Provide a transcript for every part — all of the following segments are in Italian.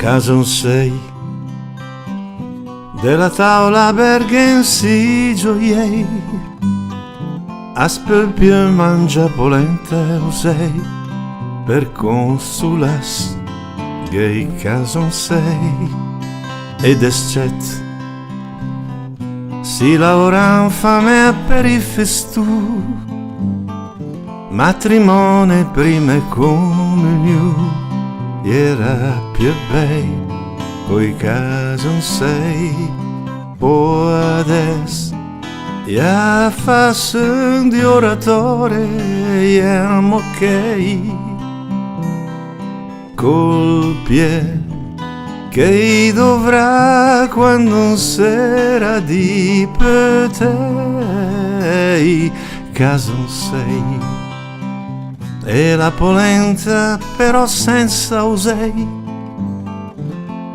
Cason sei della tavola Bergensi gioiei, aspelpie mangia polenta usei, per consulas gay cason sei, ed escet si lavora fame per i festù, matrimone prime comunioni, era più bei coi cason sei, poi adesso ja fassen di oratore eram ok, col pie che dovrà quando non sera di petei cason sei, e la polenta però senza usei,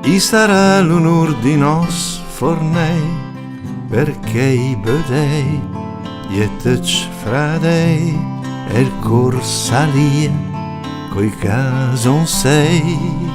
i sarà l'onor di nos fornei, perché i bedei jetec fradei e il cor salia coi cason sei.